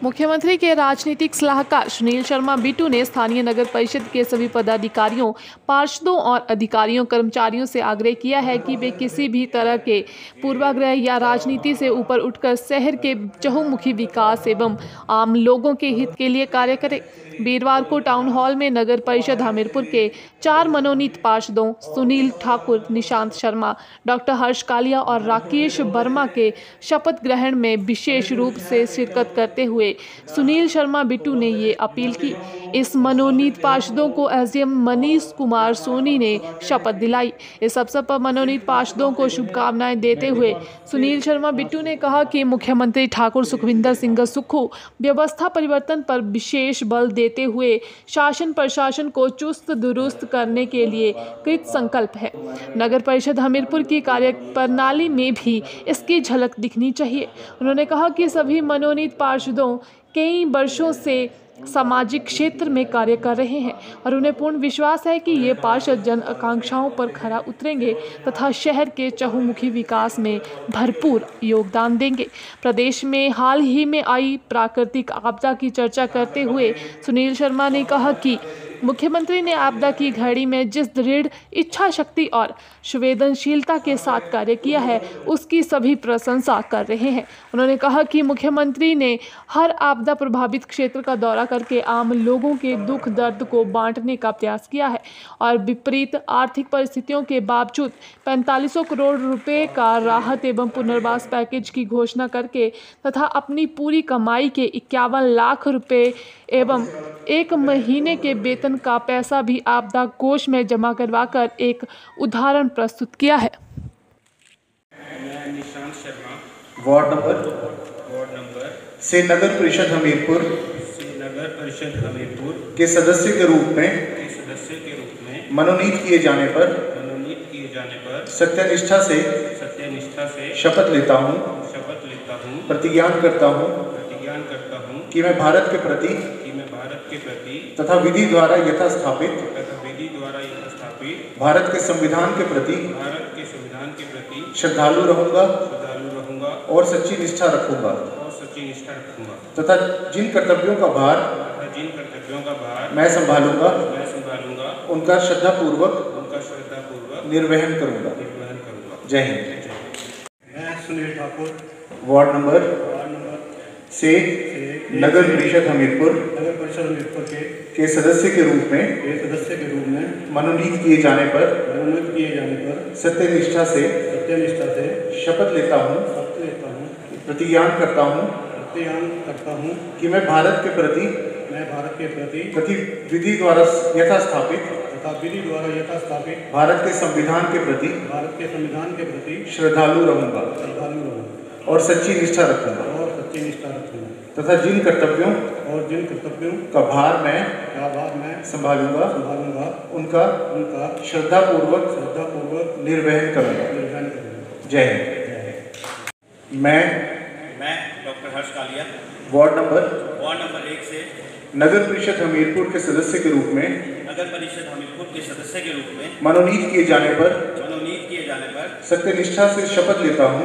मुख्यमंत्री के राजनीतिक सलाहकार सुनील शर्मा बिट्टू ने स्थानीय नगर परिषद के सभी पदाधिकारियों, पार्षदों और अधिकारियों कर्मचारियों से आग्रह किया है कि वे किसी भी तरह के पूर्वाग्रह या राजनीति से ऊपर उठकर शहर के चहुमुखी विकास एवं आम लोगों के हित के लिए कार्य करें। वीरवार को टाउन हॉल में नगर परिषद हमीरपुर के 4 मनोनीत पार्षदों सुनील ठाकुर, निशांत शर्मा, डॉक्टर हर्ष कालिया और राकेश वर्मा के शपथ ग्रहण में विशेष रूप से शिरकत करते हुए सुनील शर्मा बिट्टू ने ये अपील की। इस मनोनीत पार्षदों को एसडीएम मनीष कुमार सोनी ने शपथ दिलाई। इस अवसर पर मनोनीत पार्षदों को शुभकामनाएं देते हुए सुनील शर्मा बिट्टू ने कहा कि मुख्यमंत्री ठाकुर सुखविंदर सिंह सुक्खू व्यवस्था परिवर्तन पर विशेष बल देते हुए शासन प्रशासन को चुस्त दुरुस्त करने के लिए कृत संकल्प है। नगर परिषद हमीरपुर की कार्य प्रणाली में भी इसकी झलक दिखनी चाहिए। उन्होंने कहा कि सभी मनोनीत पार्षदों कई वर्षों से सामाजिक क्षेत्र में कार्य कर रहे हैं और उन्हें पूर्ण विश्वास है कि ये पार्षद जन आकांक्षाओं पर खरा उतरेंगे तथा शहर के चहुमुखी विकास में भरपूर योगदान देंगे। प्रदेश में हाल ही में आई प्राकृतिक आपदा की चर्चा करते हुए सुनील शर्मा ने कहा कि मुख्यमंत्री ने आपदा की घड़ी में जिस दृढ़ इच्छा शक्ति और संवेदनशीलता के साथ कार्य किया है उसकी सभी प्रशंसा कर रहे हैं। उन्होंने कहा कि मुख्यमंत्री ने हर आपदा प्रभावित क्षेत्र का दौरा करके आम लोगों के दुख दर्द को बांटने का प्रयास किया है और विपरीत आर्थिक परिस्थितियों के बावजूद 4500 करोड़ रुपए का राहत एवं पुनर्वास पैकेज की घोषणा करके तथा अपनी पूरी कमाई के 51 लाख रुपए एवं 1 महीने के वेतन का पैसा भी आपदा कोष में जमा करवाकर एक उदाहरण प्रस्तुत किया है। मैं निशांत शर्मा वार्ड नंबर से नगर परिषद हमीरपुर के सदस्य के रूप में मनोनीत किए जाने पर सत्यनिष्ठा से शपथ लेता हूँ प्रतिज्ञान करता हूँ कि मैं भारत के प्रति तथा विधि द्वारा यथास्थापित भारत के संविधान के प्रति श्रद्धालु रहूंगा और सच्ची निष्ठा रखूंगा तथा जिन कर्तव्यों का भार मैं संभालूंगा उनका श्रद्धापूर्वक निर्वहन करूंगा। जय हिंद। मैं सुनील ठाकुर वार्ड नंबर से नगर परिषद हमीरपुर के सदस्य के रूप में मनोनीत किए जाने पर सत्यनिष्ठा से शपथ लेता हूँ प्रतिज्ञान करता हूँ कि मैं भारत के प्रति तथा विधि द्वारा यथास्थापित भारत के संविधान के प्रति श्रद्धालु रहूंगा और सच्ची निष्ठा रखूंगा तथा जिन कर्तव्यों का भार मैं संभालूंगा उनका श्रद्धापूर्वक निर्वहन करूंगा। जय हिंद। मैं डॉक्टर हर्ष कालिया वार्ड नंबर 1 से नगर परिषद हमीरपुर के सदस्य के रूप में मनोनीत किए जाने पर सत्यनिष्ठा से शपथ लेता हूँ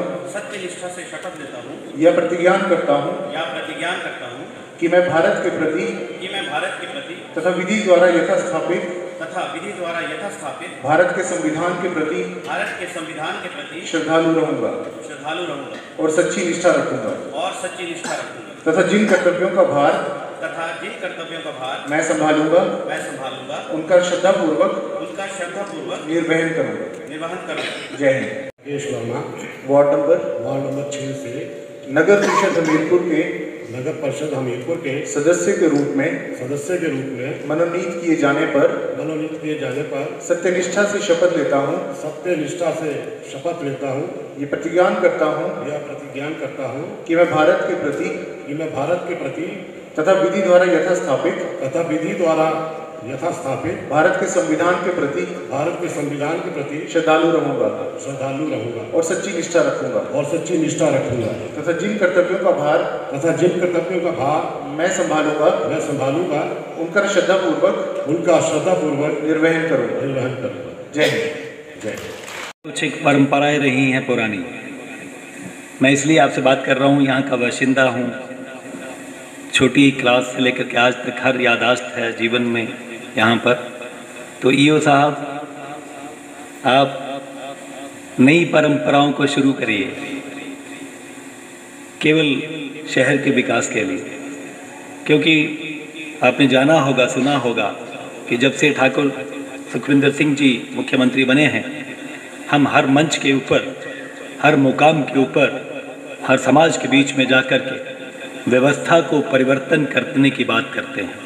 या प्रतिज्ञान करता हूँ कि मैं भारत के प्रति तथा विधि द्वारा यथास्थापित भारत के संविधान के प्रति श्रद्धालु रहूंगा और सच्ची निष्ठा रखूंगा तथा जिन कर्तव्यों का भार मैं संभालूंगा उनका श्रद्धापूर्वक निर्वहन करूंगा। जय हिंद। वार्ड नंबर 6 से नगर परिषद हमीरपुर के सदस्य के रूप में मनोनीत किए जाने पर सत्यनिष्ठा से शपथ लेता हूँ ये प्रतिज्ञान करता हूँ कि मैं भारत के प्रति तथा विधि द्वारा यथास्थापित भारत के संविधान के प्रति श्रद्धालु रहूंगा और सच्ची निष्ठा रखूंगा तथा जिन कर्तव्यों का भार मैं संभालूंगा उनका श्रद्धापूर्वक निर्वहन करूंगा। जय हिंद। कुछ एक परंपराएं रही हैं पुरानी, मैं इसलिए आपसे बात कर रहा हूँ, यहाँ का बाशिंदा हूँ। छोटी क्लास से लेकर के आज तक हर यादाश्त है जीवन में यहाँ पर। तो ईओ साहब, आप नई परंपराओं को शुरू करिए केवल शहर के विकास के लिए, क्योंकि आपने जाना होगा, सुना होगा कि जब से ठाकुर सुखविंदर सिंह जी मुख्यमंत्री बने हैं, हम हर मंच के ऊपर, हर मुकाम के ऊपर, हर समाज के बीच में जाकर के व्यवस्था को परिवर्तन करने की बात करते हैं।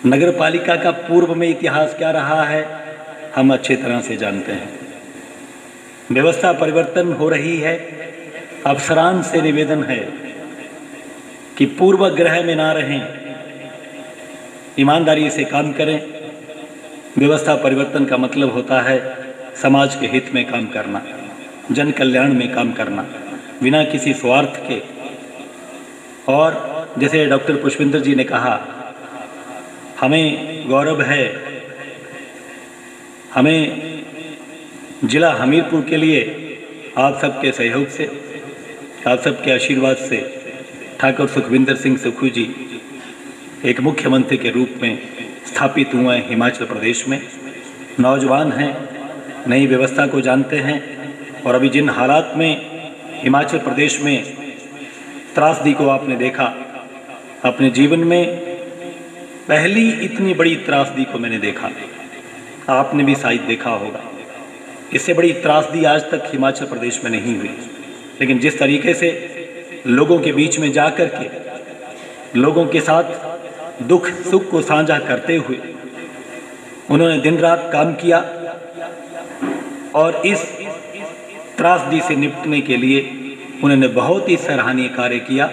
नगर पालिका का पूर्व में इतिहास क्या रहा है हम अच्छी तरह से जानते हैं। व्यवस्था परिवर्तन हो रही है। अफसरान से निवेदन है कि पूर्वाग्रह में ना रहें, ईमानदारी से काम करें। व्यवस्था परिवर्तन का मतलब होता है समाज के हित में काम करना, जन कल्याण में काम करना, बिना किसी स्वार्थ के। और जैसे डॉक्टर पुष्पिंदर जी ने कहा, हमें गौरव है, हमें जिला हमीरपुर के लिए आप सबके सहयोग से, आप सबके आशीर्वाद से ठाकुर सुखविंदर सिंह सुक्खू जी एक मुख्यमंत्री के रूप में स्थापित हुए हैं हिमाचल प्रदेश में। नौजवान हैं, नई व्यवस्था को जानते हैं, और अभी जिन हालात में हिमाचल प्रदेश में त्रासदी को आपने देखा, अपने जीवन में पहली इतनी बड़ी त्रासदी को मैंने देखा, आपने भी शायद देखा होगा। इससे बड़ी त्रासदी आज तक हिमाचल प्रदेश में नहीं हुई। लेकिन जिस तरीके से लोगों के बीच में जाकर के लोगों के साथ दुख सुख को साझा करते हुए उन्होंने दिन रात काम किया, और इस त्रासदी से निपटने के लिए उन्होंने बहुत ही सराहनीय कार्य किया,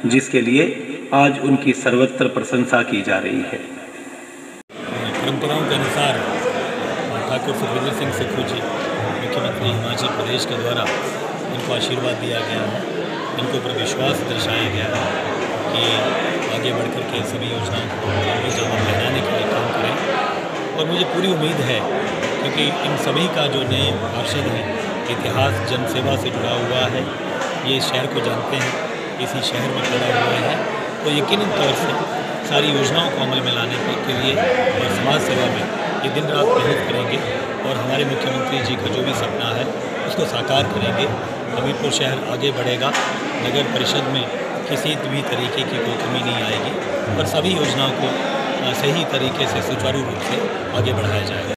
जिसके लिए आज उनकी सर्वत्र प्रशंसा की जा रही है। परंपराओं के अनुसार ठाकुर सुखविंदर सिंह सुक्खू जी मुख्यमंत्री हिमाचल प्रदेश के द्वारा इनको आशीर्वाद दिया गया है, इनको पर विश्वास दर्शाया गया है कि आगे बढ़कर के सभी योजनाओं को और ज़्यादा बढ़ाने के लिए काम करें। और मुझे पूरी उम्मीद है, क्योंकि इन सभी का जो नए पार्षद हैं, इतिहास जनसेवा से जुड़ा हुआ है, ये शहर को जानते हैं, इसी शहर में पैदा हुए हैं, तो यकीनन तौर से सारी योजनाओं को अमल में लाने के लिए और समाज सेवा में ये दिन रात मेहनत करेंगे, और हमारे मुख्यमंत्री जी का जो भी सपना है उसको साकार करेंगे। हमीरपुर शहर आगे बढ़ेगा, नगर परिषद में किसी भी तरीके की कोई कमी नहीं आएगी, और सभी योजनाओं को सही तरीके से सुचारू रूप से आगे बढ़ाया जाएगा।